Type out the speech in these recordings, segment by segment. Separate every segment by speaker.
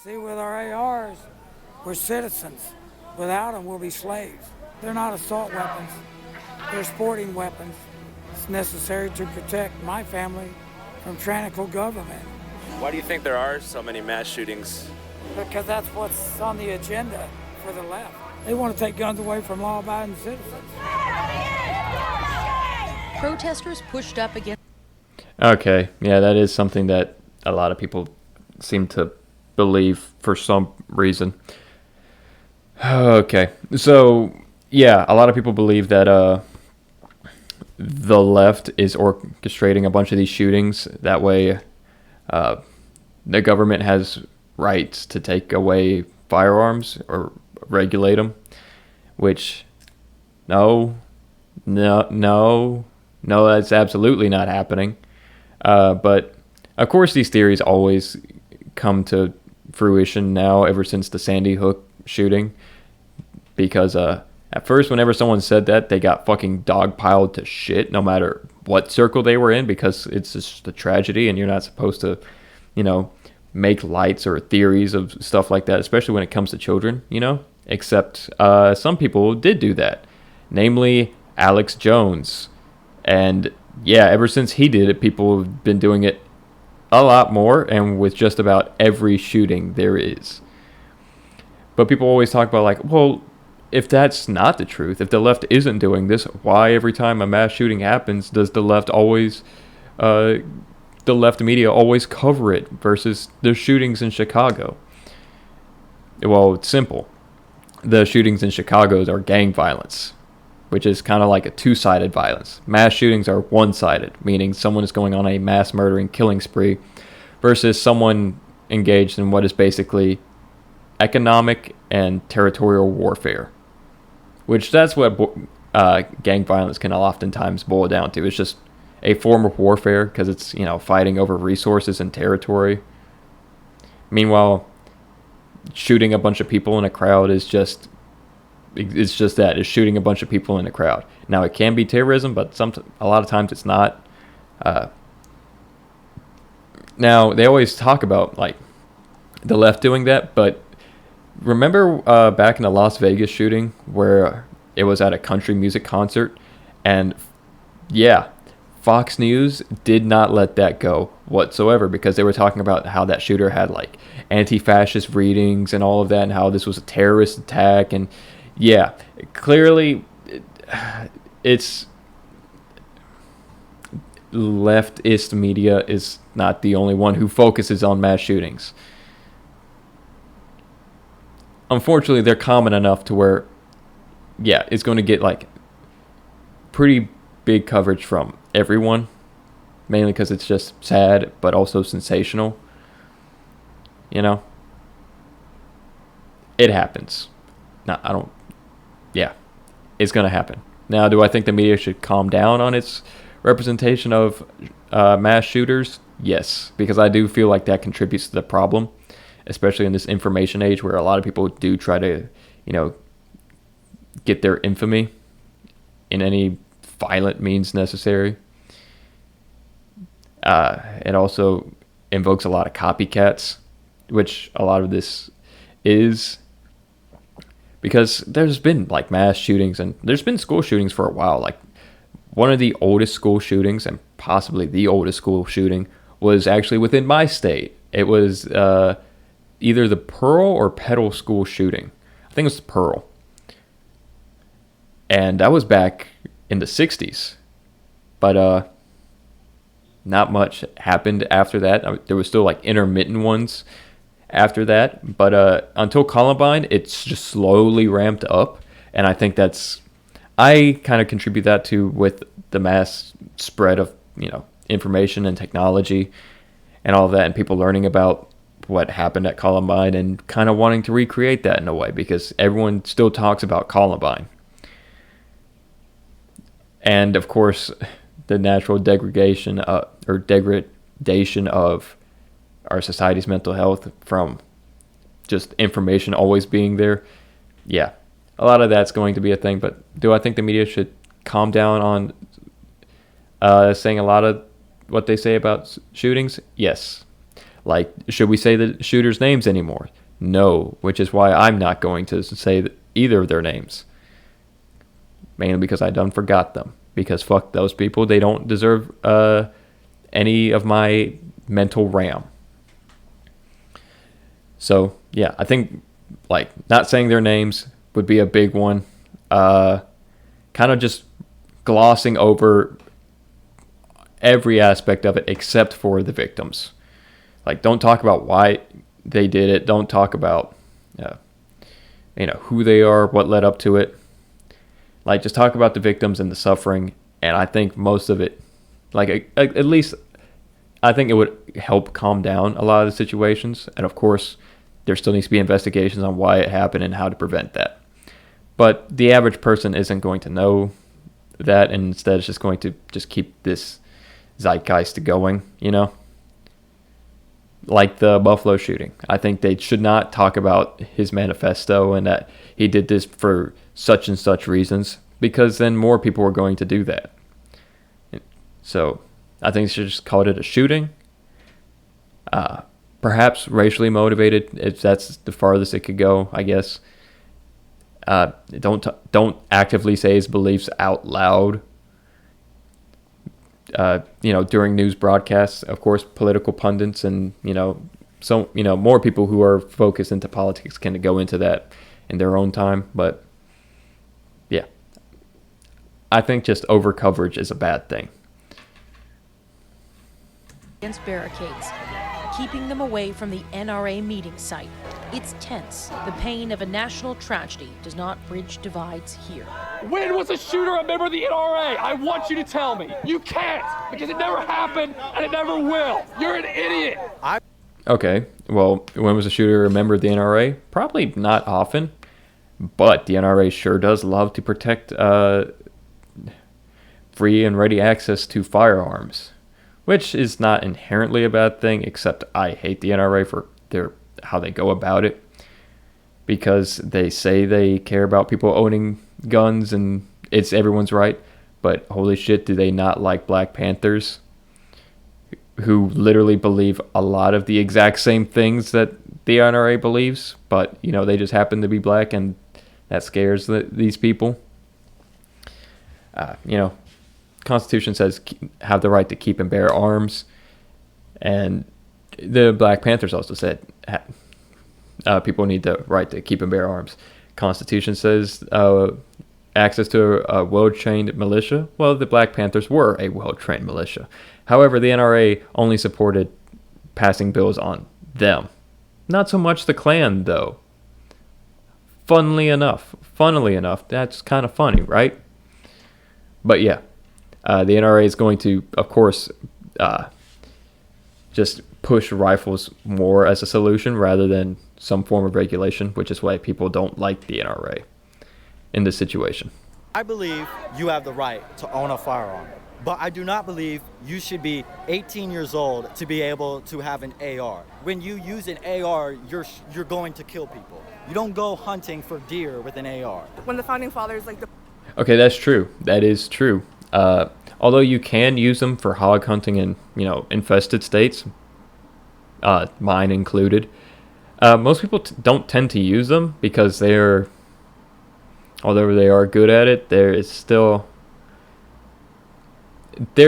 Speaker 1: See, with our ARs, we're citizens. Without them, we'll be slaves. They're not assault weapons. They're sporting weapons. It's necessary to protect my family from tyrannical government.
Speaker 2: Why do you think there are so many mass shootings?
Speaker 1: Because that's what's on the agenda for the left. They want to take guns away from law-abiding citizens.
Speaker 3: Protesters pushed up against.
Speaker 4: Okay, yeah, that is something that a lot of people seem to believe for some reason. Okay, so yeah, a lot of people believe that the left is orchestrating a bunch of these shootings. That way, the government has rights to take away firearms or regulate them. Which, no, that's absolutely not happening. But of course, these theories always come to fruition now, ever since the Sandy Hook shooting, because at first, whenever someone said that, they got fucking dogpiled to shit, no matter what circle they were in, because it's just a tragedy, and you're not supposed to, make lights or theories of stuff like that, especially when it comes to children, Except some people did do that, namely Alex Jones. And yeah, ever since he did it, people have been doing it a lot more, and with just about every shooting there is. But people always talk about, like, well, if that's not the truth, if the left isn't doing this, why every time a mass shooting happens does the left media always cover it versus the shootings in Chicago? Well, it's simple. The shootings in Chicago are gang violence, which is kind of like a two-sided violence. Mass shootings are one-sided, meaning someone is going on a mass murdering killing spree, versus someone engaged in what is basically economic and territorial warfare, which that's what gang violence can oftentimes boil down to. It's just a form of warfare because it's, fighting over resources and territory. Meanwhile, shooting a bunch of people in a crowd is just that. It's shooting a bunch of people in a crowd. Now, it can be terrorism, but a lot of times it's not. Now, they always talk about, like, the left doing that, but remember back in the Las Vegas shooting where it was at a country music concert, and yeah, Fox News did not let that go whatsoever, because they were talking about how that shooter had, like, anti-fascist readings and all of that, and how this was a terrorist attack. And yeah, clearly it's leftist media is not the only one who focuses on mass shootings. Unfortunately, they're common enough to where, yeah, it's going to get, like, pretty big coverage from everyone, mainly because it's just sad, but also sensational. It happens. Yeah, it's going to happen. Now, do I think the media should calm down on its representation of mass shooters? Yes, because I do feel like that contributes to the problem, especially in this information age where a lot of people do try to, get their infamy in any violent means necessary. It also invokes a lot of copycats, which a lot of this is, because there's been, like, mass shootings, and there's been school shootings for a while. Like, one of the oldest school shootings, and possibly the oldest school shooting, was actually within my state. It was either the Pearl or Petal school shooting. I think it was Pearl. And that was back in the 60s. But not much happened after that. There was still, like, intermittent ones after that. But until Columbine, it's just slowly ramped up. And I think I kind of contribute that to with the mass spread of, information and technology and all of that, and people learning about what happened at Columbine and kind of wanting to recreate that in a way, because everyone still talks about Columbine. And of course, the natural degradation of our society's mental health from just information always being there. Yeah, a lot of that's going to be a thing. But do I think the media should calm down on saying a lot of what they say about shootings? Yes. Like, should we say the shooters' names anymore? No, which is why I'm not going to say either of their names. Mainly because I done forgot them. Because fuck those people. They don't deserve any of my mental RAM. So, yeah, I think, like, not saying their names would be a big one. Kind of just glossing over every aspect of it except for the victims. Like, don't talk about why they did it. Don't talk about, who they are, what led up to it. Like, just talk about the victims and the suffering. And I think most of it, like, at least, I think it would help calm down a lot of the situations. And, of course, there still needs to be investigations on why it happened and how to prevent that. But the average person isn't going to know that, and instead it's just going to just keep this zeitgeist going, Like the Buffalo shooting. I think they should not talk about his manifesto and that he did this for such and such reasons, because then more people are going to do that. So I think they should just call it a shooting. Perhaps racially motivated, if that's the farthest it could go, I guess. Don't actively say his beliefs out loud. During news broadcasts, of course, political pundits and more people who are focused into politics can go into that in their own time. But yeah, I think just over coverage is a bad thing.
Speaker 3: Against barricades, keeping them away from the NRA meeting site. It's tense. The pain of a national tragedy does not bridge divides here.
Speaker 5: When was a shooter a member of the NRA? I want you to tell me. You can't, because it never happened and it never will. You're an idiot.
Speaker 4: Okay, well, when was a shooter a member of the NRA? Probably not often, but the NRA sure does love to protect free and ready access to firearms, which is not inherently a bad thing, except I hate the NRA for how they go about it, because they say they care about people owning guns and it's everyone's right, but holy shit, do they not like Black Panthers, who literally believe a lot of the exact same things that the NRA believes, but they just happen to be black, and that scares these people. Constitution says have the right to keep and bear arms, and the Black Panthers also said people need the right to keep and bear arms. Constitution says access to a well-trained militia. Well, the Black Panthers were a well-trained militia. However, the NRA only supported passing bills on them. Not so much the Klan, though. Funnily enough, that's kind of funny, right? But yeah, the NRA is going to, of course, just push rifles more as a solution rather than some form of regulation, which is why people don't like the NRA in this situation.
Speaker 6: I believe you have the right to own a firearm, but I do not believe you should be 18 years old to be able to have an AR. When you use an AR, you're going to kill people. You don't go hunting for deer with an AR.
Speaker 7: When the founding fathers
Speaker 4: Okay, that's true. That is true. Although you can use them for hog hunting in infested states, mine included. Most people don't tend to use them because although they are good at it, they're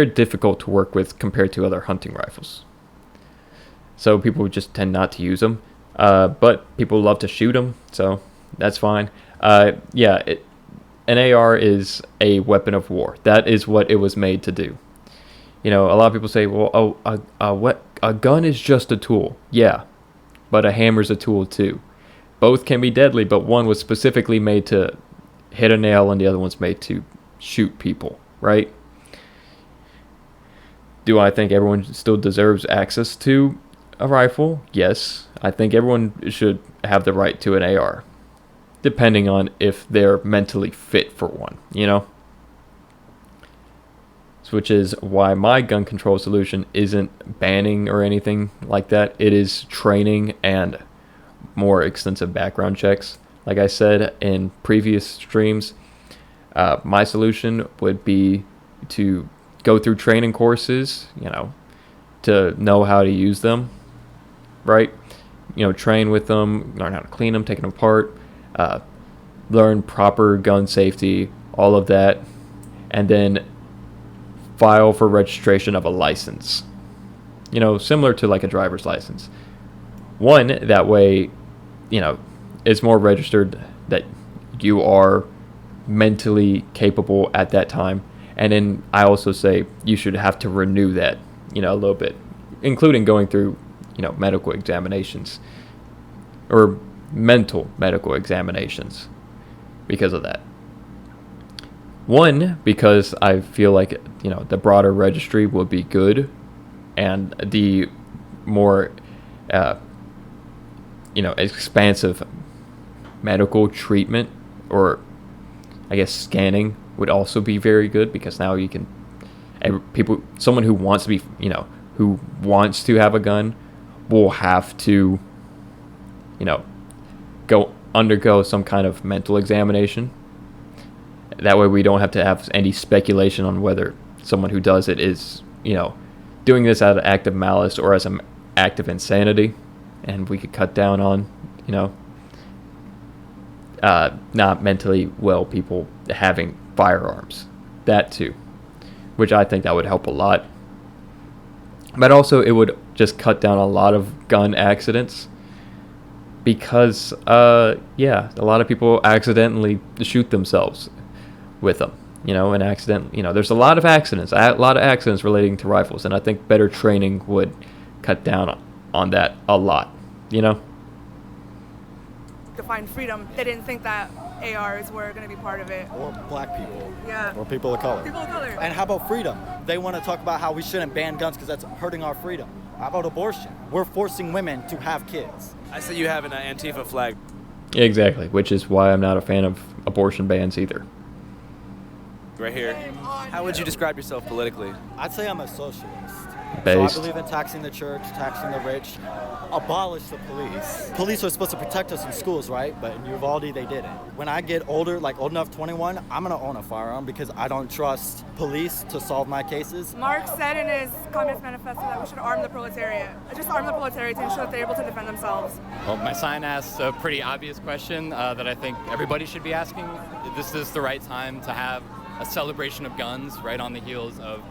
Speaker 4: difficult to work with compared to other hunting rifles. So people just tend not to use them. But people love to shoot them, so that's fine. An AR is a weapon of war. That is what it was made to do. A lot of people say, well, a gun is just a tool. Yeah, but a hammer's a tool too. Both can be deadly, but one was specifically made to hit a nail and the other one's made to shoot people, right? Do I think everyone still deserves access to a rifle? Yes. I think everyone should have the right to an AR, depending on if they're mentally fit for one, Which is why my gun control solution isn't banning or anything like that. It is training and more extensive background checks. Like I said in previous streams, my solution would be to go through training courses, to know how to use them. right? You know, train with them, learn how to clean them, take them apart, learn proper gun safety, all of that, and then file for registration of a license. You know, similar to like a driver's license. One, that way, you know, it's more registered that you are mentally capable at that time. And then I also say you should have to renew that, you know, a little bit, including going through, you know, medical examinations or mental medical examinations because of that. One, because I feel like, you know, the broader registry would be good, and the more, you know, expansive medical treatment, or I guess scanning, would also be very good, because now you can, someone who wants to be, you know, who wants to have a gun will have to, you know, undergo some kind of mental examination. That way we don't have to have any speculation on whether someone who does it is, you know, doing this out of act of malice or as an act of insanity. And we could cut down on, you know, not mentally well people having firearms. That too. Which I think that would help a lot. But also it would just cut down a lot of gun accidents. Because, yeah, a lot of people accidentally shoot themselves with them, you know, there's a lot of accidents relating to rifles, and I think better training would cut down on that a lot, you know.
Speaker 7: Define freedom. They didn't think that ARs were going to be part of it.
Speaker 6: Or black people.
Speaker 7: Yeah.
Speaker 6: Or people of color.
Speaker 7: People of color.
Speaker 6: And how about freedom? They want to talk about how we shouldn't ban guns because that's hurting our freedom. How about abortion? We're forcing women to have kids.
Speaker 2: I see you have an Antifa flag.
Speaker 4: Exactly, which is why I'm not a fan of abortion bans either.
Speaker 2: Right here. How would you describe yourself politically?
Speaker 6: I'd say I'm a socialist.
Speaker 4: Based.
Speaker 6: So I believe in taxing the church, taxing the rich, abolish the police. Police are supposed to protect us in schools, right? But in Uvalde, they didn't. When I get older, like old enough, 21, I'm gonna own a firearm because I don't trust police to solve my cases.
Speaker 7: Marx said in his Communist Manifesto that we should arm the proletariat. Just arm the proletariat to ensure that they're able to defend themselves.
Speaker 8: Well, my sign asks a pretty obvious question that I think everybody should be asking. This is the right time to have a celebration of guns right on the heels of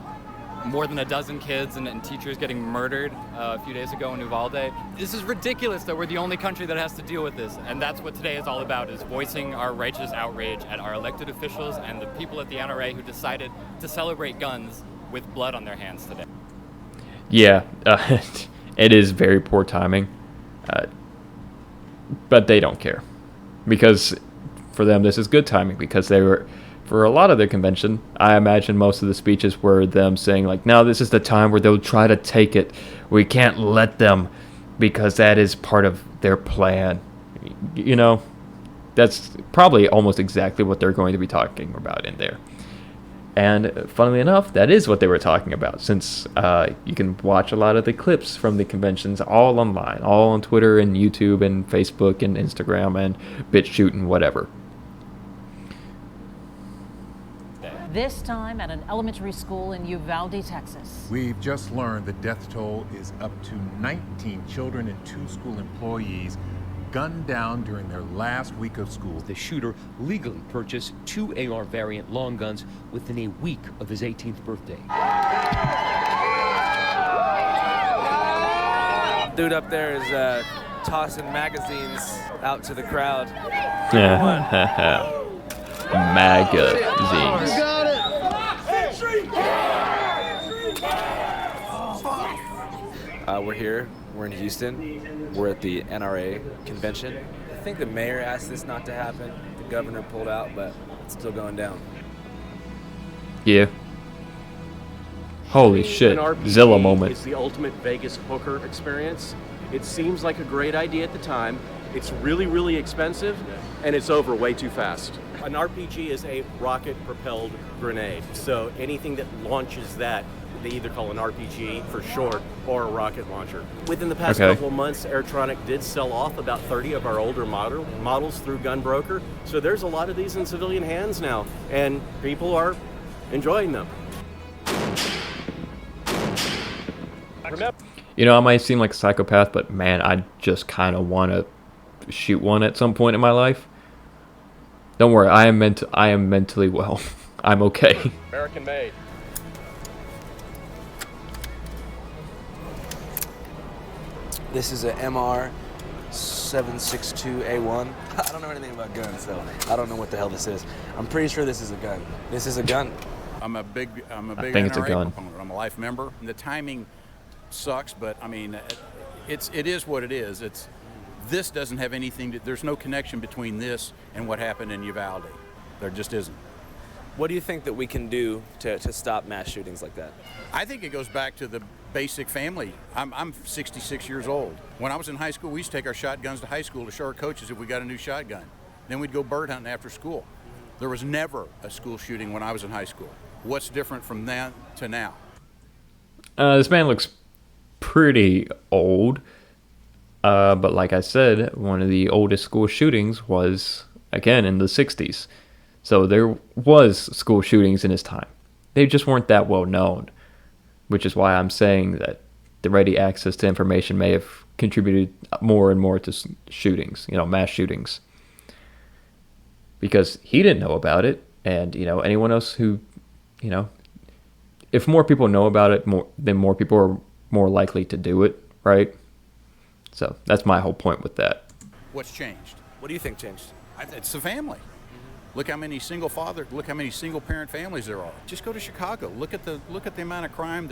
Speaker 8: more than a dozen kids and teachers getting murdered a few days ago in Uvalde. This is ridiculous that we're the only country that has to deal with this, and that's what today is all about, is voicing our righteous outrage at our elected officials and the people at the NRA who decided to celebrate guns with blood on their hands today.
Speaker 4: Yeah, it is very poor timing, but they don't care, because for them this is good timing, because they were, for a lot of the convention, I imagine most of the speeches were them saying like, no, this is the time where they'll try to take it. We can't let them, because that is part of their plan. You know, that's probably almost exactly what they're going to be talking about in there. And funnily enough, that is what they were talking about, since you can watch a lot of the clips from the conventions all online, all on Twitter and YouTube and Facebook and Instagram and BitChute and whatever.
Speaker 9: This time at an elementary school in Uvalde, Texas.
Speaker 10: We've just learned the death toll is up to 19 children and 2 school employees gunned down during their last week of school.
Speaker 11: The shooter legally purchased 2 AR variant long guns within a week of his 18th birthday.
Speaker 2: Dude up there is tossing magazines out to the crowd.
Speaker 4: Magazines.
Speaker 2: We're here. We're in Houston. We're at the NRA convention. I think the mayor asked this not to happen. The governor pulled out, but it's still going down.
Speaker 4: Yeah. Holy shit. Zilla moment.
Speaker 12: It's the ultimate Vegas poker experience. It seems like a great idea at the time. It's really, really expensive, and it's over way too fast. An RPG is a rocket-propelled grenade. So anything that launches that, they either call an RPG for short or a rocket launcher. Within the past couple of months, Airtronic did sell off about 30 of our older models through Gunbroker. So there's a lot of these in civilian hands now, and people are enjoying them.
Speaker 4: You know, I might seem like a psychopath, but man, I just kind of want to shoot one at some point in my life. Don't worry, I am mentally well. I'm okay.
Speaker 5: American made.
Speaker 2: This is a MR 762A1. I don't know anything about guns, so I don't know what the hell this is. I'm pretty sure this is a gun. This is a gun.
Speaker 13: I'm a big
Speaker 4: I think it's a
Speaker 13: NRA
Speaker 4: gun.
Speaker 13: proponent. I'm a life member. And the timing sucks, but I mean, it is what it is. This doesn't have anything to, there's no connection between this and what happened in Uvalde. There just isn't.
Speaker 2: What do you think that we can do to stop mass shootings like that?
Speaker 13: I think it goes back to the basic family. I'm 66 years old. When I was in high school, we used to take our shotguns to high school to show our coaches if we got a new shotgun. Then we'd go bird hunting after school. There was never a school shooting when I was in high school. What's different from then to now?
Speaker 4: This man looks pretty old. But like I said, one of the oldest school shootings was, again, in the 60s. So there was school shootings in his time. They just weren't that well known, which is why I'm saying that the ready access to information may have contributed more and more to shootings, mass shootings. Because he didn't know about it, and, anyone else who, if more people know about it, then more people are more likely to do it, right? So that's my whole point with that.
Speaker 13: What's changed?
Speaker 2: What do you think changed?
Speaker 13: It's the family. Look how many single parent families there are. Just go to Chicago. Look at the amount of crime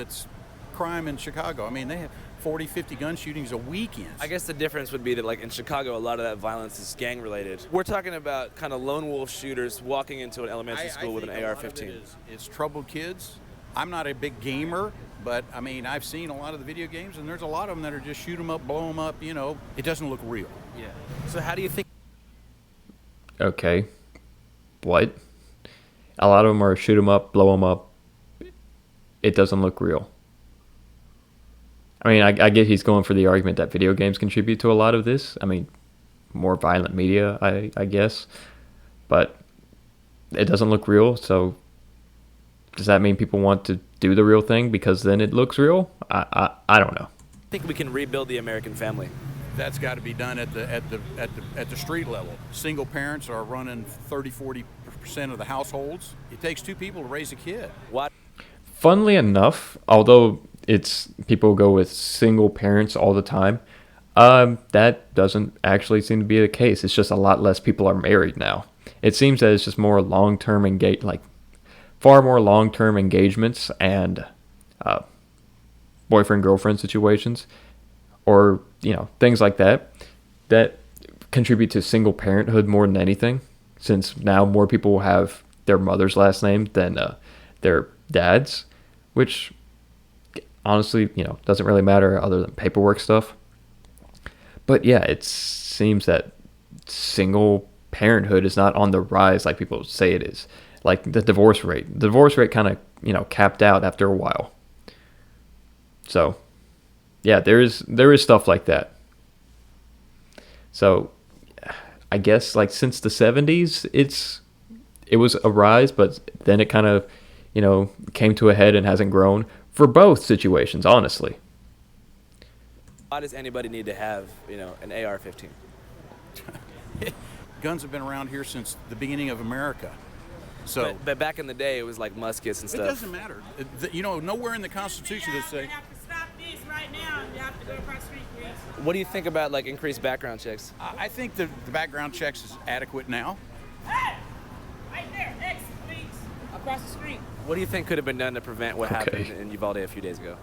Speaker 13: in Chicago. I mean, they have 40, 50 gun shootings a weekend.
Speaker 2: I guess the difference would be that, like, in Chicago, a lot of that violence is gang-related. We're talking about kind of lone wolf shooters walking into an elementary school with an AR-15.
Speaker 13: It's troubled kids. I'm not a big gamer, but, I mean, I've seen a lot of the video games, and there's a lot of them that are just shoot them up, blow them up, It doesn't look real.
Speaker 2: Yeah. So how do you think...
Speaker 4: Okay. What? A lot of them are shoot them up, blow them up. It doesn't look real. I mean, I get he's going for the argument that video games contribute to a lot of this. I mean, more violent media, I guess. But it doesn't look real, so does that mean people want to do the real thing because then it looks real? I don't know.
Speaker 2: I think we can rebuild the American family.
Speaker 13: That's got to be done at the street level. Single parents are running 30-40% of the households. It takes two people to raise a kid.
Speaker 2: What?
Speaker 4: Funnily enough, although people go with single parents all the time, that doesn't actually seem to be the case. It's just a lot less people are married now. It seems that it's just more long-term far more long-term engagements and boyfriend-girlfriend situations, or things like that contribute to single parenthood more than anything, since now more people will have their mother's last name than their dad's, which honestly doesn't really matter other than paperwork stuff. But yeah, it seems that single parenthood is not on the rise like people say it is. Like the divorce rate kind of capped out after a while. So yeah, there is stuff like that. So I guess since the 70s, it was a rise, but then it kind of came to a head and hasn't grown for both situations, honestly.
Speaker 2: Why does anybody need to have an AR-15?
Speaker 13: Guns have been around here since the beginning of America. So,
Speaker 2: but back in the day, it was like muskets and stuff.
Speaker 13: It doesn't matter. Nowhere in the Constitution does say.
Speaker 7: Right now, you have to go across the street, please.
Speaker 2: What do you think about increased background checks?
Speaker 13: I think the background checks is adequate now.
Speaker 7: Hey, right there, exit, please, across the street.
Speaker 2: What do you think could have been done to prevent what happened in Uvalde a few days ago?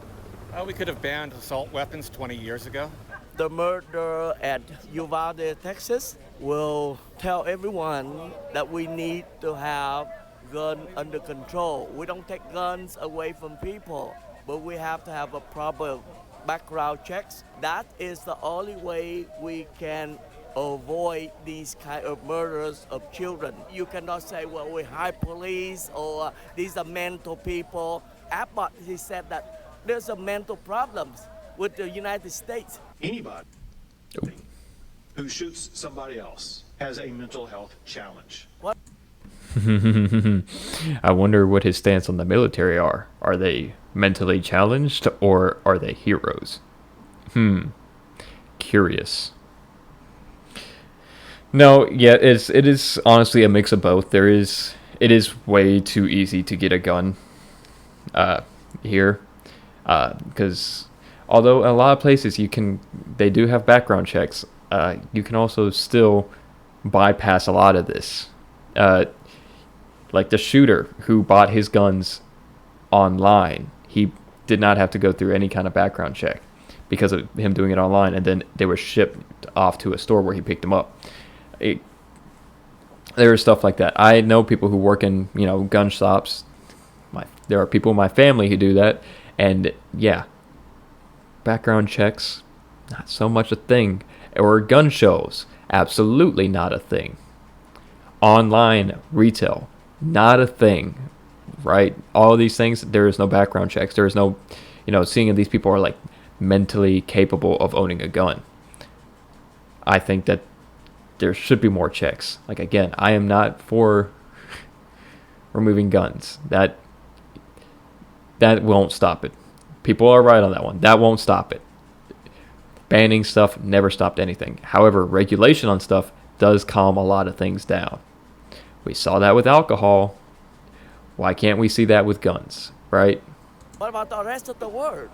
Speaker 14: We could have banned assault weapons 20 years ago.
Speaker 15: The murder at Uvalde, Texas, will tell everyone that we need to have gun under control. We don't take guns away from people, but we have to have a proper background checks. That is the only way we can avoid these kind of murders of children. You cannot say, well, we hire police or these are mental people. Abbott, he said that there's a mental problems with the United States.
Speaker 16: Anybody who shoots somebody else has a mental health challenge.
Speaker 15: What?
Speaker 4: I wonder what his stance on the military are. Are they mentally challenged or are they heroes? Curious. No, yeah, it is honestly a mix of both. It is way too easy to get a gun here, because although a lot of places they do have background checks, you can also still bypass a lot of this. Like the shooter who bought his guns online, he did not have to go through any kind of background check because of him doing it online, and then they were shipped off to a store where he picked them up. There is stuff like that. I know people who work in, gun shops. There are people in my family who do that, and yeah, background checks, not so much a thing. Or gun shows, absolutely not a thing. Online retail, not a thing, right? All these things, there is no background checks. There is no, seeing if these people are like mentally capable of owning a gun. I think that there should be more checks. Like, again, I am not for removing guns. That won't stop it. People are right on that one. That won't stop it. Banning stuff never stopped anything. However, regulation on stuff does calm a lot of things down. We saw that with alcohol. Why can't we see that with guns, right?
Speaker 15: What about the rest of the world?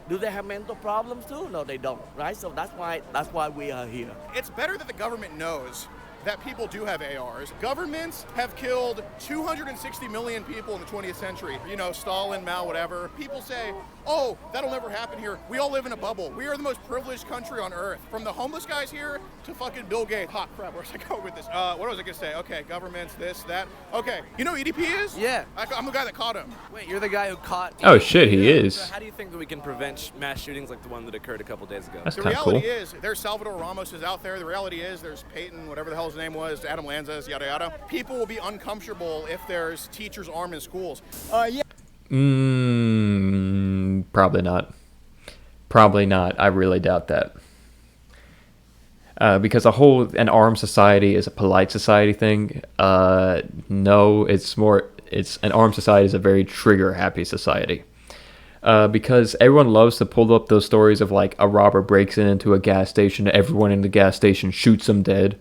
Speaker 15: Do they have mental problems too? No, they don't, right? So that's why we are here.
Speaker 17: It's better that the government knows that people do have ARs. Governments have killed 260 million people in the 20th century. Stalin, Mao, whatever. People say, oh, that'll never happen here. We all live in a bubble. We are the most privileged country on earth. From the homeless guys here to fucking Bill Gates. Hot crap, where's I going with this? What was I gonna say? Okay, governments, this, that. Okay, you know who EDP is?
Speaker 18: Yeah.
Speaker 17: I'm the guy that caught him.
Speaker 18: Wait, you're the guy who caught...
Speaker 4: Oh shit, he is.
Speaker 18: So how do you think that we can prevent mass shootings like the one that occurred a couple days ago?
Speaker 4: That's
Speaker 17: the
Speaker 4: kind of cool.
Speaker 17: reality is, there's Salvador Ramos is out there. The reality is, there's Peyton, whatever the hell his name was, Adam Lanzas, yada yada. People will be uncomfortable if there's teachers armed in schools.
Speaker 4: Probably not. Probably not. I really doubt that. Because an armed society is a polite society thing. No, an armed society is a very trigger happy society. Because everyone loves to pull up those stories of like a robber breaks into a gas station, everyone in the gas station shoots them dead.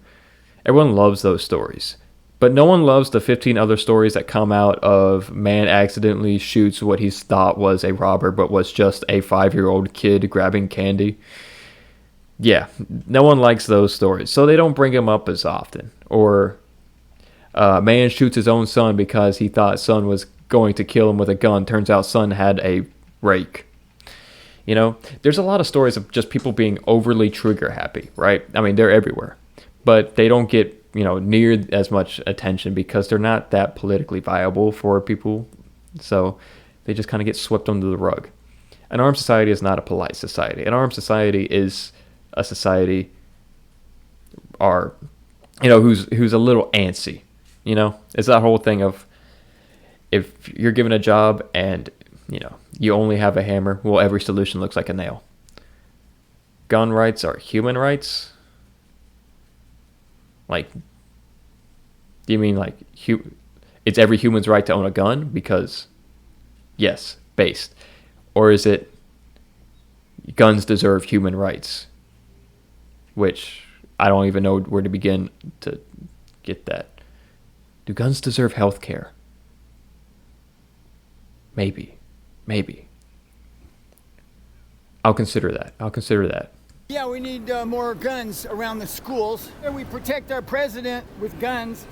Speaker 4: Everyone loves those stories. But no one loves the 15 other stories that come out of man accidentally shoots what he thought was a robber but was just a 5-year-old kid grabbing candy. Yeah, no one likes those stories, so they don't bring them up as often. Or man shoots his own son because he thought son was going to kill him with a gun. Turns out son had a rake. There's a lot of stories of just people being overly trigger happy, right? I mean, they're everywhere. But they don't get near as much attention because they're not that politically viable for people. So they just kind of get swept under the rug. An armed society is not a polite society. An armed society is a society who's a little antsy. It's that whole thing of if you're given a job and you only have a hammer, well, every solution looks like a nail. Gun rights are human rights. Like, do you mean like it's every human's right to own a gun? Because, yes, based. Or is it guns deserve human rights? Which I don't even know where to begin to get that. Do guns deserve health care? Maybe. I'll consider that.
Speaker 19: Yeah, we need more guns around the schools. We protect our president with guns.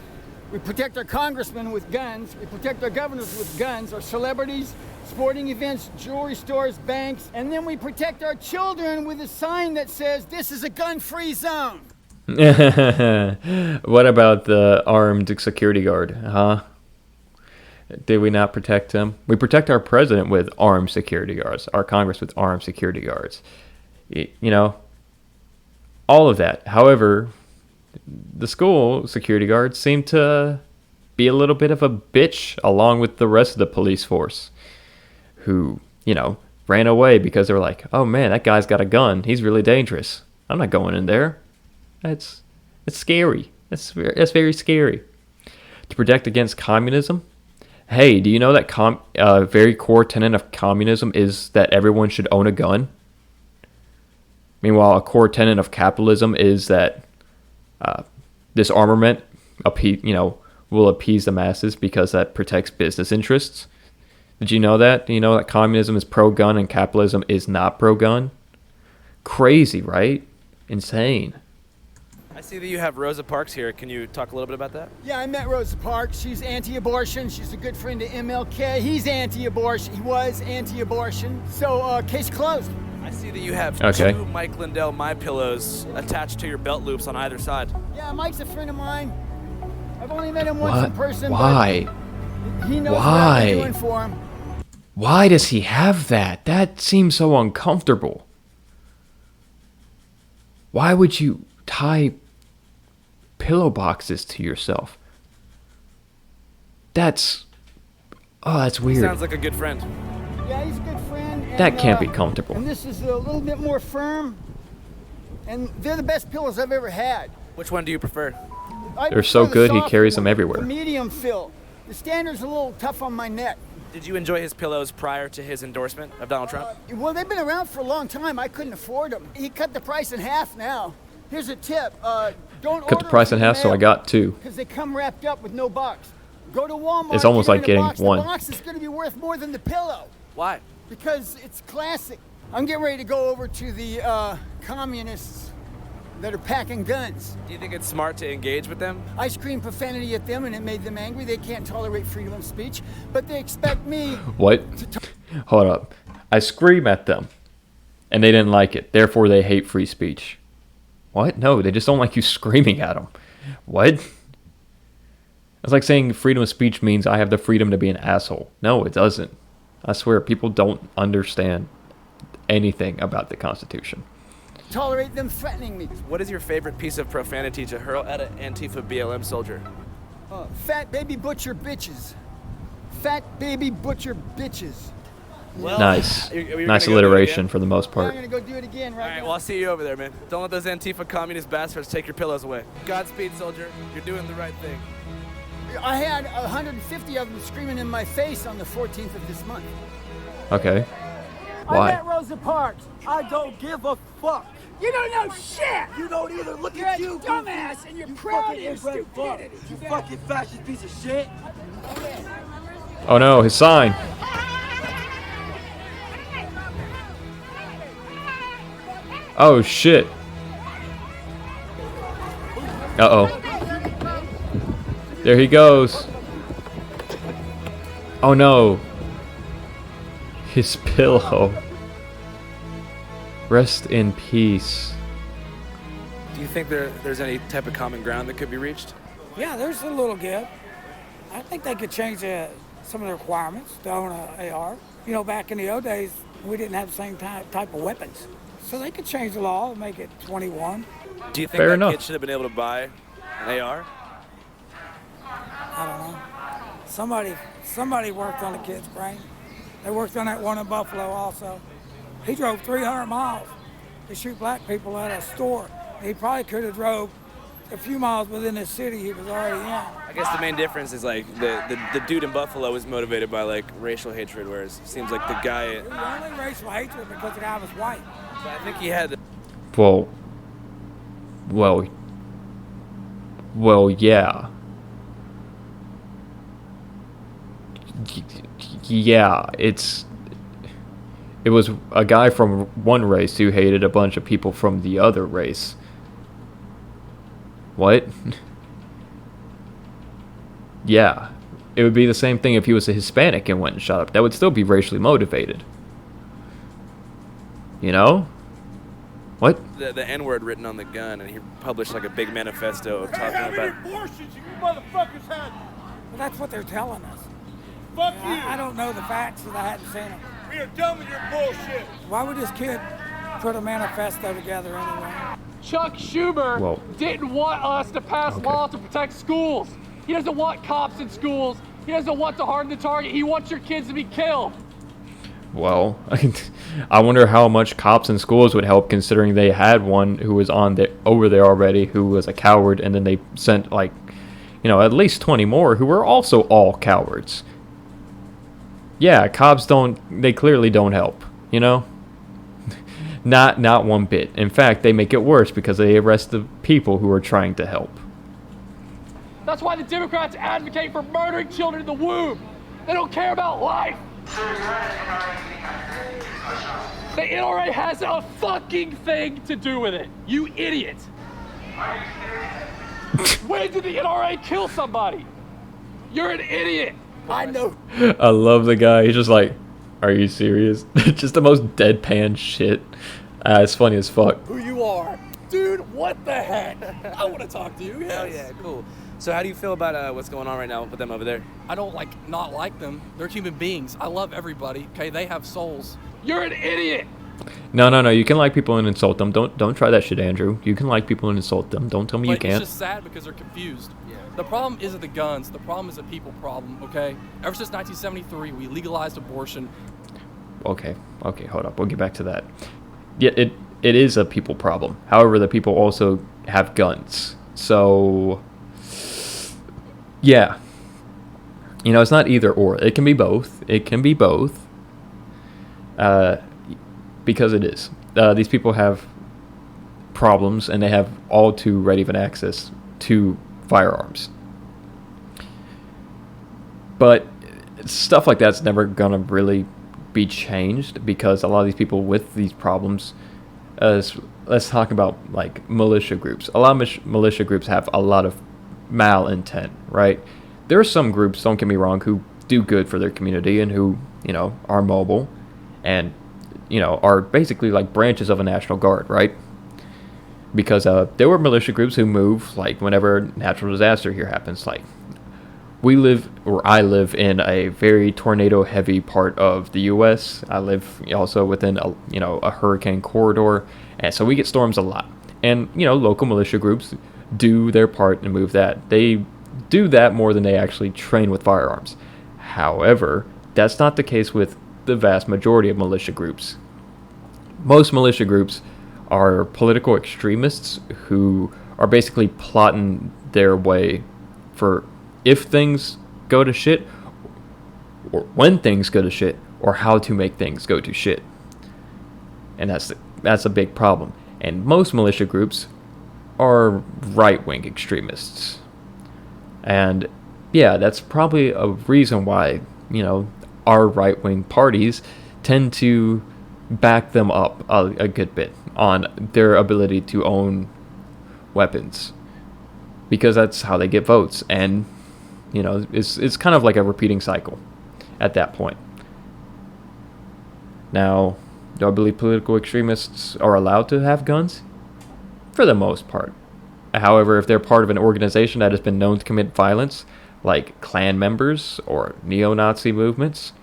Speaker 19: We protect our congressmen with guns. We protect our governors with guns, our celebrities, sporting events, jewelry stores, banks. And then we protect our children with a sign that says, this is a gun-free zone.
Speaker 4: What about the armed security guard, huh? Did we not protect him? We protect our president with armed security guards, our Congress with armed security guards. All of that. However, the school security guards seem to be a little bit of a bitch along with the rest of the police force who, ran away because they were like, oh man, that guy's got a gun. He's really dangerous. I'm not going in there. It's scary. That's very scary. To protect against communism? Hey, do you know that very core tenet of communism is that everyone should own a gun? Meanwhile, a core tenet of capitalism is that disarmament, will appease the masses because that protects business interests. Did you know that? Do you know that communism is pro-gun and capitalism is not pro-gun? Crazy, right? Insane.
Speaker 18: I see that you have Rosa Parks here. Can you talk a little bit about that?
Speaker 19: Yeah, I met Rosa Parks. She's anti-abortion. She's a good friend of MLK. He's anti-abortion. He was anti-abortion. So, case closed.
Speaker 18: I see that you have
Speaker 4: Okay.
Speaker 18: 2 Mike Lindell My Pillows attached to your belt loops on either side.
Speaker 19: Yeah, Mike's a friend of mine. I've only met him once in
Speaker 4: What?
Speaker 19: person.
Speaker 4: Why?
Speaker 19: But he knows what
Speaker 4: Why?
Speaker 19: I'm doing for him.
Speaker 4: Why does he have that? That seems so uncomfortable. Why would you tie pillow boxes to yourself? That's weird.
Speaker 18: Sounds like a good friend.
Speaker 19: Yeah, he's a good friend. And,
Speaker 4: That can't be comfortable.
Speaker 19: And this is a little bit more firm. And they're the best pillows I've ever had.
Speaker 18: Which one do you prefer?
Speaker 4: They're so good, he carries them everywhere.
Speaker 19: The medium fill. The standard's a little tough on my neck.
Speaker 18: Did you enjoy his pillows prior to his endorsement of Donald Trump?
Speaker 19: Well, they've been around for a long time. I couldn't afford them. He cut the price in half now. Here's a tip. Don't
Speaker 4: Cut the price in half, so I got 2.
Speaker 19: Because they come wrapped up with no box. Go to Walmart.
Speaker 4: It's almost
Speaker 19: get
Speaker 4: like
Speaker 19: in a
Speaker 4: getting
Speaker 19: box.
Speaker 4: one.
Speaker 19: The box is going to be worth more than the pillow.
Speaker 18: Why?
Speaker 19: Because it's classic. I'm getting ready to go over to the communists that are packing guns.
Speaker 18: Do you think it's smart to engage with them?
Speaker 19: I screamed profanity at them and it made them angry. They can't tolerate freedom of speech, but they expect me.
Speaker 4: What? Hold up. I scream at them, and they didn't like it. Therefore, they hate free speech. What? No, they just don't like you screaming at them. What? It's like saying freedom of speech means I have the freedom to be an asshole. No, it doesn't. I swear, people don't understand anything about the Constitution.
Speaker 19: Tolerate them threatening me.
Speaker 18: What is your favorite piece of profanity to hurl at an Antifa BLM soldier?
Speaker 19: Fat baby butcher bitches. Fat baby butcher bitches.
Speaker 18: Well,
Speaker 4: Nice.
Speaker 18: you're
Speaker 4: Nice
Speaker 18: gonna go do it
Speaker 4: alliteration
Speaker 18: again?
Speaker 4: for the most
Speaker 19: I'm
Speaker 4: part.
Speaker 19: gonna go do it again
Speaker 18: All
Speaker 19: right
Speaker 18: right,
Speaker 19: now.
Speaker 18: well, I'll see you over there, man. Don't let those Antifa communist bastards take your pillows away. Godspeed, soldier. You're doing the right thing.
Speaker 19: I had 150 of them screaming in my face on the 14th of this month.
Speaker 4: Okay.
Speaker 19: I
Speaker 4: Why?
Speaker 19: met Rosa Parks. I don't give a fuck. You don't know shit. You don't either. Look at you, dumbass, and you're proud of your stupidity. You fucking fascist piece of shit.
Speaker 4: Oh no, his sign. Oh shit. Uh-oh. There he goes. Oh no. His pillow. Rest in peace.
Speaker 18: Do you think there's any type of common ground that could be reached?
Speaker 1: Yeah, there's a little give. I think they could change some of the requirements to own an AR. You know, back in the old days, we didn't have the same type of weapons. So they could change the law and make it 21.
Speaker 18: Do you think
Speaker 4: Fair
Speaker 18: that
Speaker 4: enough.
Speaker 18: kid should have been able to buy an AR?
Speaker 1: I don't know. Somebody worked on the kid's brain. They worked on that one in Buffalo also. He drove 300 miles to shoot black people at a store. He probably could have drove a few miles within the city he was already in.
Speaker 18: I guess the main difference is like the dude in Buffalo was motivated by like racial hatred, whereas it seems like the guy.
Speaker 1: It was only racial hatred because the guy was white.
Speaker 18: But I think he had.
Speaker 4: Well, yeah. Yeah, it was a guy from one race who hated a bunch of people from the other race. What? Yeah. It would be the same thing if he was a Hispanic and went and shot up. That would still be racially motivated. You know? What?
Speaker 18: The N-word written on the gun, and he published like a big manifesto of talking about.
Speaker 19: abortions you motherfuckers had.
Speaker 1: Well, that's what they're telling us.
Speaker 19: Fuck
Speaker 1: I don't know the facts because I hadn't seen them.
Speaker 19: We are done with your bullshit.
Speaker 1: Why would this kid put a manifesto together anyway?
Speaker 5: Chuck Schumer
Speaker 4: Whoa.
Speaker 5: didn't want us to pass laws to protect schools. He doesn't want cops in schools. He doesn't want to harden the target. He wants your kids to be killed.
Speaker 4: Well, I wonder how much cops in schools would help, considering they had one who was over there already who was a coward, and then they sent at least 20 more who were also all cowards. Yeah, cops they clearly don't help, you know? Not one bit. In fact, they make it worse because they arrest the people who are trying to help.
Speaker 5: That's why the Democrats advocate for murdering children in the womb. They don't care about life. The NRA has a fucking thing to do with it. You idiot. When did the NRA kill somebody? You're an idiot. I know.
Speaker 4: I love the guy. He's just like, are you serious? Just the most deadpan shit. It's funny as fuck.
Speaker 5: Who you are. Dude, what the heck? I want to talk to you. Yes.
Speaker 18: Hell yeah, cool. So how do you feel about what's going on right now with them over there?
Speaker 5: I don't not like them. They're human beings. I love everybody. Okay, they have souls. You're an idiot.
Speaker 4: No. You can like people and insult them. Don't try that shit, Andrew. You can like people and insult them. Don't tell me you can't.
Speaker 5: It's just sad because they're confused. Yeah. The problem isn't the guns. The problem is a people problem. Okay. Ever since 1973, we legalized abortion.
Speaker 4: Okay. Hold up. We'll get back to that. Yeah, it is a people problem. However, the people also have guns. So, yeah. It's not either or. It can be both. Because it is. These people have problems, and they have all too ready of an access to firearms. But stuff like that's never going to really be changed because a lot of these people with these problems, let's talk about like militia groups. A lot of militia groups have a lot of malintent, right? There are some groups, don't get me wrong, who do good for their community and who, are mobile and, are basically like branches of a National Guard, right? Because there were militia groups who move, like whenever natural disaster here happens. Like I live in a very tornado-heavy part of the U.S. I live also within a hurricane corridor, and so we get storms a lot. And local militia groups do their part and move that. They do that more than they actually train with firearms. However, that's not the case with the vast majority of militia groups. Most militia groups are political extremists who are basically plotting their way for if things go to shit, or when things go to shit, or how to make things go to shit. And that's a big problem. And most militia groups are right-wing extremists. And yeah, that's probably a reason why, our right-wing parties tend to back them up a good bit on their ability to own weapons. Because that's how they get votes. And, it's kind of like a repeating cycle at that point. Now, do I believe political extremists are allowed to have guns? For the most part. However, if they're part of an organization that has been known to commit violence, like Klan members or neo-Nazi movements,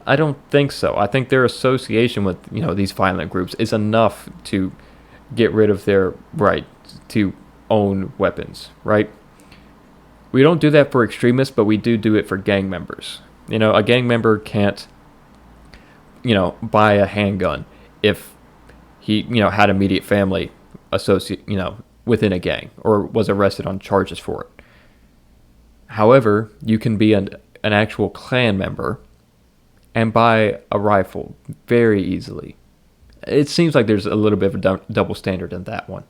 Speaker 4: I don't think so. I think their association with, these violent groups is enough to get rid of their right to own weapons, right? We don't do that for extremists, but we do it for gang members. A gang member can't, buy a handgun if he, had immediate family associate, within a gang or was arrested on charges for it. However, you can be an actual Klan member and buy a rifle very easily. It seems like there's a little bit of a double standard in that one,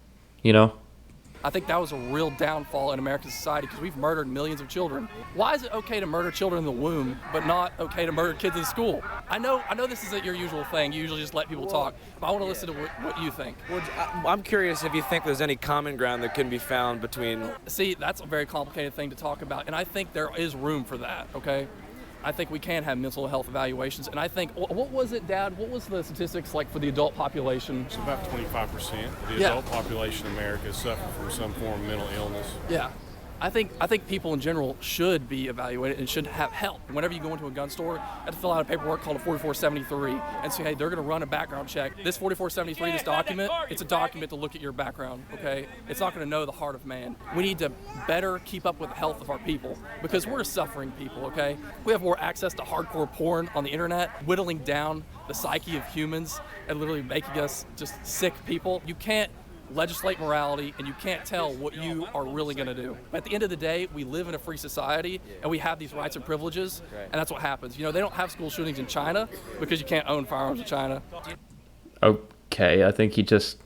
Speaker 5: I think that was a real downfall in American society because we've murdered millions of children. Why is it okay to murder children in the womb, but not okay to murder kids in school? I know this isn't your usual thing. You usually just let people talk, but I want to listen to what you think.
Speaker 18: Well, I'm curious if you think there's any common ground that can be found between...
Speaker 5: See, that's a very complicated thing to talk about, and I think there is room for that, okay? I think we can have mental health evaluations, and I think, what was it, Dad? What was the statistics like for the adult population?
Speaker 20: It's about 25% of the adult population in America suffer from some form of mental illness.
Speaker 5: Yeah. I think people in general should be evaluated and should have help. Whenever you go into a gun store, you have to fill out a paperwork called a 4473 and say, hey, they're going to run a background check. This 4473, this document, it's a document to look at your background, okay? It's not going to know the heart of man. We need to better keep up with the health of our people because we're suffering people, okay? We have more access to hardcore porn on the internet, whittling down the psyche of humans and literally making us just sick people. You can't legislate morality, and you can't tell what you are really going to do. But at the end of the day, we live in a free society, and we have these rights and privileges, and that's what happens. They don't have school shootings in China because you can't own firearms in China.
Speaker 4: okay. I think he just...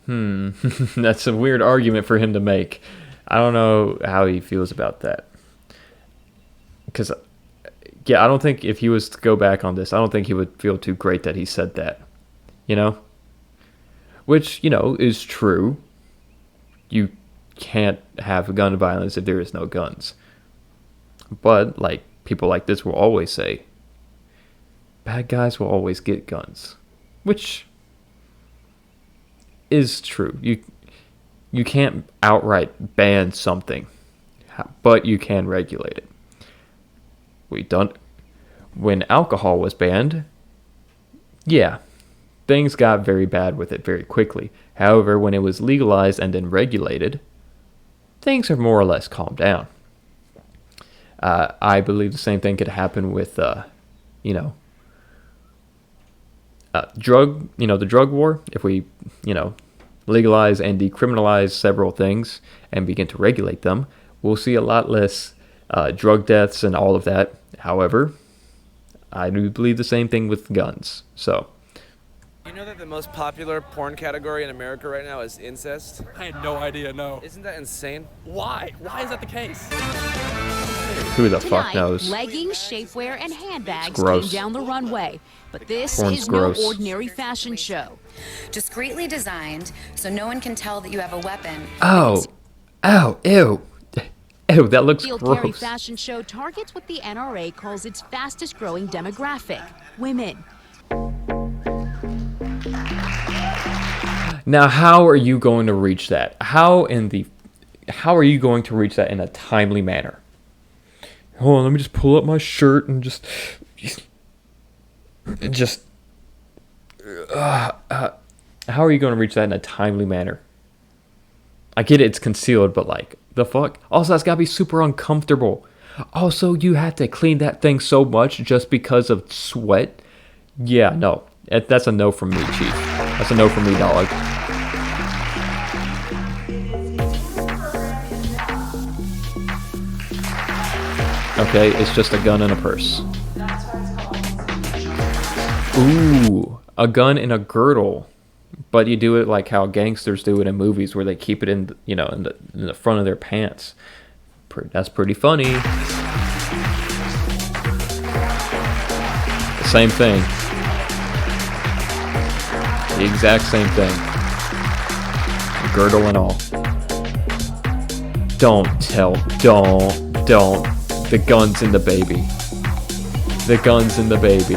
Speaker 4: That's a weird argument for him to make. I don't know how he feels about that. Because, yeah, I don't think if he was to go back on this, I don't think he would feel too great that he said that. You know? Which, you know, is true. You can't have gun violence if there is no guns. But, like, people like this will always say, bad guys will always get guns. Which is true. You can't outright ban something, but you can regulate it. When alcohol was banned, yeah, things got very bad with it very quickly. However, when it was legalized and then regulated, things are more or less calmed down. I believe the same thing could happen with, the drug war. If we, legalize and decriminalize several things and begin to regulate them, we'll see a lot less drug deaths and all of that. However, I do believe the same thing with guns. So,
Speaker 18: You know that the most popular porn category in America right now is incest?
Speaker 5: I had no idea, no.
Speaker 18: Isn't that insane?
Speaker 5: Why? Why is that the case?
Speaker 4: who the fuck
Speaker 21: Tonight,
Speaker 4: knows?
Speaker 21: leggings, shapewear, and handbags
Speaker 4: gross.
Speaker 21: came down the runway. But this
Speaker 4: Porn's
Speaker 21: is
Speaker 4: gross.
Speaker 21: no ordinary fashion show.
Speaker 22: Discreetly designed so no one can tell that you have a weapon.
Speaker 4: Oh, ew. Ew, that looks
Speaker 21: Field Carry
Speaker 4: gross.
Speaker 21: fashion show targets what the NRA calls its fastest growing demographic, women.
Speaker 4: Now, how are you going to reach that? How are you going to reach that in a timely manner? Hold on, let me just pull up my shirt and just how are you going to reach that in a timely manner? I get it's concealed, but like, the fuck? Also, that's gotta be super uncomfortable. Also, you have to clean that thing so much just because of sweat? Yeah, no. That's a no from me, Chief. That's a no from me, dog. Okay, it's just a gun and a purse. Ooh, a gun in a girdle. But you do it like how gangsters do it in movies, where they keep it in, in the front of their pants. That's pretty funny. The same thing. The exact same thing. Girdle and all. Don't. The gun's in the baby. The gun's in the baby.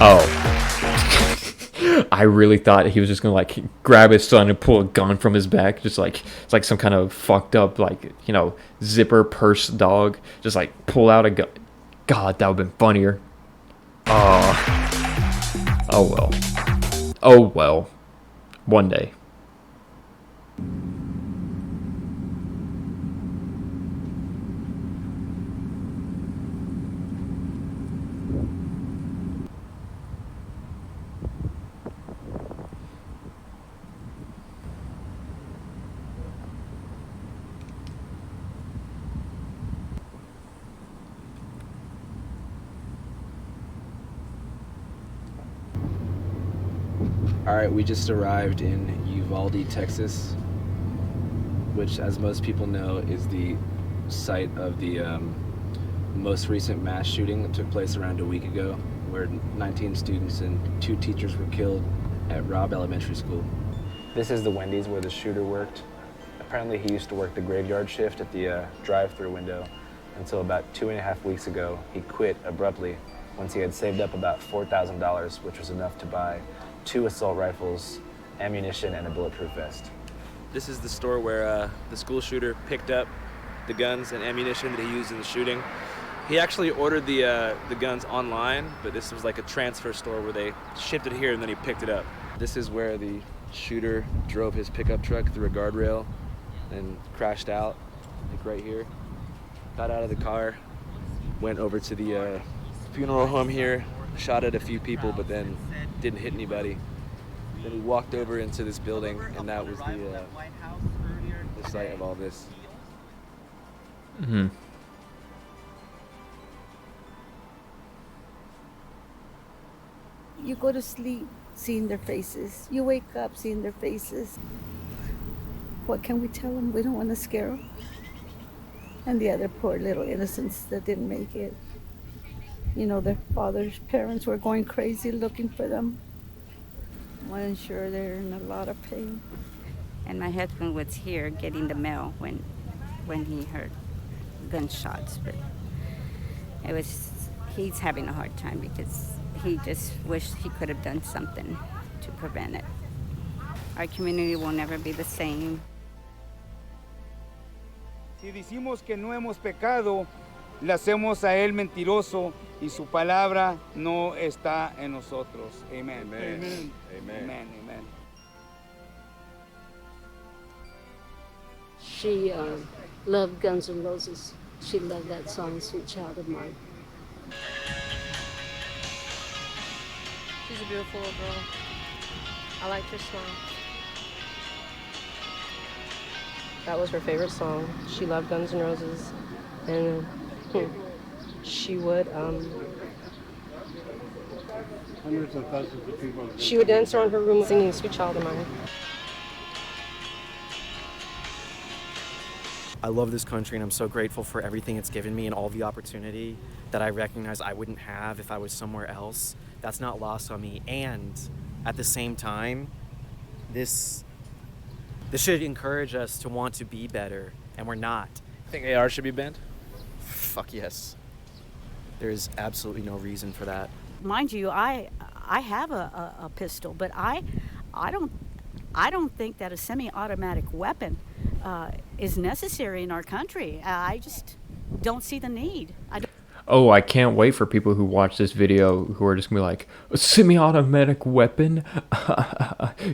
Speaker 4: Oh. I really thought he was just gonna like grab his son and pull a gun from his back, just like it's like some kind of fucked up zipper purse dog. Just like pull out a gun. God, that would've been funnier. Oh well. One day.
Speaker 2: Alright, we just arrived in Uvalde, Texas, which, as most people know, is the site of the most recent mass shooting that took place around a week ago, where 19 students and 2 teachers were killed at Robb Elementary School. This is the Wendy's where the shooter worked. Apparently he used to work the graveyard shift at the drive-thru window until about 2.5 weeks ago. He quit abruptly once he had saved up about $4,000, which was enough to buy 2 assault rifles, ammunition, and a bulletproof vest. This is the store where the school shooter picked up the guns and ammunition that he used in the shooting. He actually ordered the guns online, but this was like a transfer store where they shipped it here and then he picked it up. This is where the shooter drove his pickup truck through a guardrail and crashed out, like right here. Got out of the car, went over to the funeral home here, shot at a few people, but then didn't hit anybody. Then he walked over into this building, and that was the site of all this.
Speaker 4: Mm-hmm.
Speaker 3: You go to sleep seeing their faces. You wake up seeing their faces. What can we tell them? We don't want to scare them. And the other poor little innocents that didn't make it. You know, their parents were going crazy looking for them. I'm sure they're in a lot of pain.
Speaker 6: And my husband was here getting the mail when he heard gunshots, but he's having a hard time because he just wished he could have done something to prevent it. Our community will never be the same.
Speaker 23: Si decimos que no hemos pecado, le hacemos a él mentiroso y su palabra no está en nosotros. Amen.
Speaker 24: Amen.
Speaker 23: Amen.
Speaker 24: Amen.
Speaker 23: Amen. Amen.
Speaker 25: She loved Guns N' Roses. She loved that song, Sweet Child of Mine.
Speaker 26: She's a beautiful little girl. I liked her smile. That was her favorite song. She loved Guns N' Roses, and she would
Speaker 20: Hundreds of thousands of people.
Speaker 26: she would dance around her room singing "Sweet Child of Mine."
Speaker 27: I love this country, and I'm so grateful for everything it's given me and all the opportunity that I recognize I wouldn't have if I was somewhere else. That's not lost on me. And at the same time, this should encourage us to want to be better, and we're not.
Speaker 2: Think AR should be banned?
Speaker 27: Fuck yes. There is absolutely no reason for that.
Speaker 28: Mind you, I have a pistol, but I don't think that a semi-automatic weapon is necessary in our country. I just don't see the need.
Speaker 4: Oh, I can't wait for people who watch this video who are just gonna be like, a semi-automatic weapon?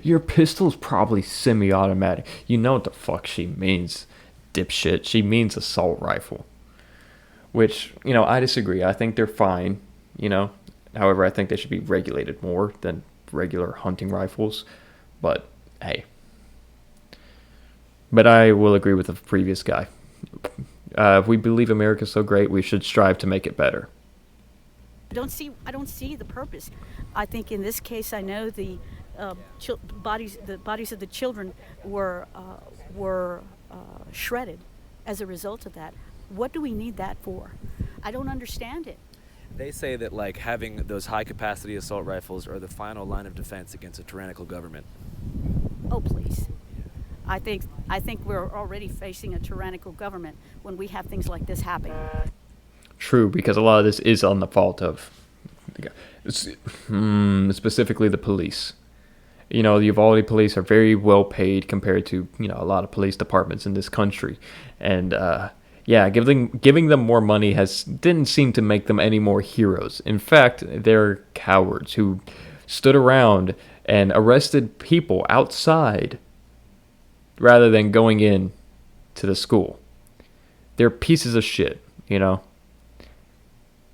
Speaker 4: Your pistol's probably semi-automatic. You know what the fuck she means, dipshit. She means assault rifle. Which, you know, I disagree. I think they're fine, you know. However, I think they should be regulated more than regular hunting rifles. But, hey. But I will agree with the previous guy. If we believe America's so great, we should strive to make it better.
Speaker 28: I don't see the purpose. I think in this case, I know the bodies of the children were shredded as a result of that. What do we need that for? I don't understand it.
Speaker 2: They say that like having those high capacity assault rifles are the final line of defense against a tyrannical government.
Speaker 28: Oh, please. I think we're already facing a tyrannical government when we have things like this happen.
Speaker 4: True, because a lot of this is on the fault of specifically the police. You know, the Uvalde police are very well paid compared to, you know, a lot of police departments in this country. And yeah, giving them more money didn't seem to make them any more heroes. In fact, they're cowards who stood around and arrested people outside rather than going in to the school. They're pieces of shit, you know.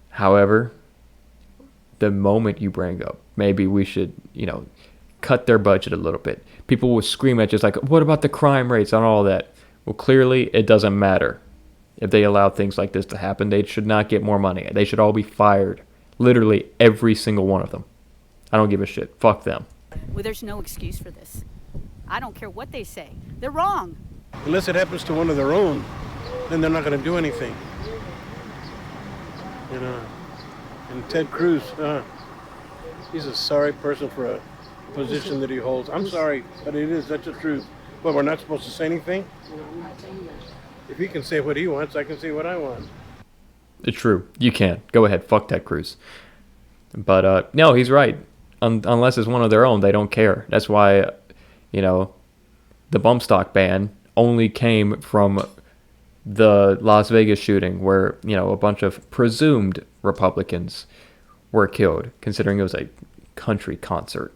Speaker 4: However, the moment you bring up, maybe we should, you know, cut their budget a little bit. People will scream at just like, what about the crime rates and all that? Well, clearly it doesn't matter. If they allow things like this to happen, they should not get more money. They should all be fired. Literally every single one of them. I don't give a shit. Fuck them.
Speaker 28: Well, there's no excuse for this. I don't care what they say. They're wrong.
Speaker 20: Unless it happens to one of their own, then they're not going to do anything. You know. And Ted Cruz, he's a sorry person for a position that he holds. I'm sorry, but it is such a truth. But we're not supposed to say anything? If he can say what he wants, I can say what I want.
Speaker 4: It's true. You can. Go ahead. Fuck Ted Cruz. But, no, he's right. Unless it's one of their own, they don't care. That's why, you know, the bump stock ban only came from the Las Vegas shooting where, you know, a bunch of presumed Republicans were killed, considering it was a country concert.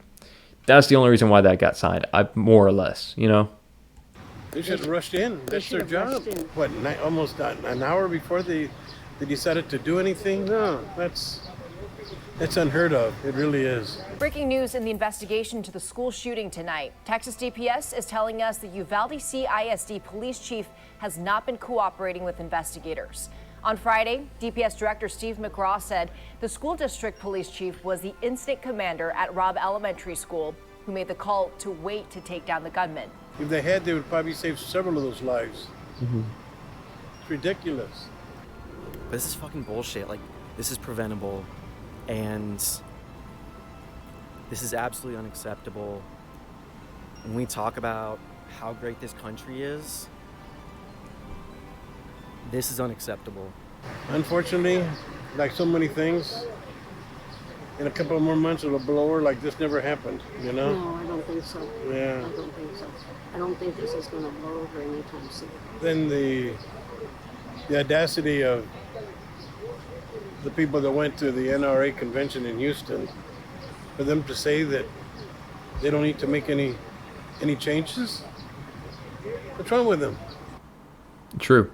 Speaker 4: That's the only reason why that got signed, more or less, you know?
Speaker 20: They should have rushed in. That's their job. What, almost an hour before they decided to do anything? No, that's unheard of. It really is.
Speaker 29: Breaking news in the investigation to the school shooting tonight. Texas DPS is telling us the Uvalde CISD police chief has not been cooperating with investigators. On Friday, DPS Director Steve McGraw said the school district police chief was the incident commander at Robb Elementary School who made the call to wait to take down the gunman.
Speaker 20: If they had, they would probably save several of those lives. It's ridiculous.
Speaker 27: But this is fucking bullshit. Like, this is preventable, and this is absolutely unacceptable. When we talk about how great this country is, this is unacceptable.
Speaker 20: Unfortunately, like so many things, in a couple of more months it'll blow over like this never happened, you know?
Speaker 25: No, I don't think so.
Speaker 20: Yeah.
Speaker 25: I don't think so. I don't think this is going to blow over anytime soon.
Speaker 20: Then the audacity of the people that went to the NRA convention in Houston, for them to say that they don't need to make any changes? What's wrong with them?
Speaker 4: True.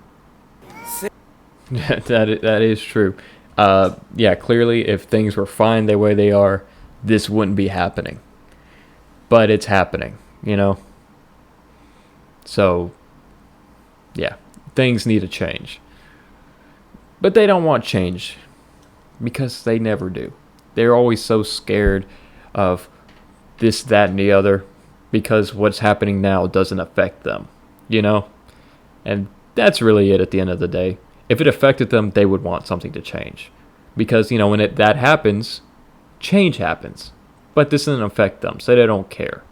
Speaker 4: that is true. Yeah, clearly if things were fine the way they are, this wouldn't be happening. But it's happening, you know? So, yeah, things need to change. But they don't want change because they never do. They're always so scared of this, that, and the other because what's happening now doesn't affect them, you know? And that's really it at the end of the day. If it affected them, they would want something to change. Because, you know, when that happens, change happens. But this doesn't affect them, so they don't care.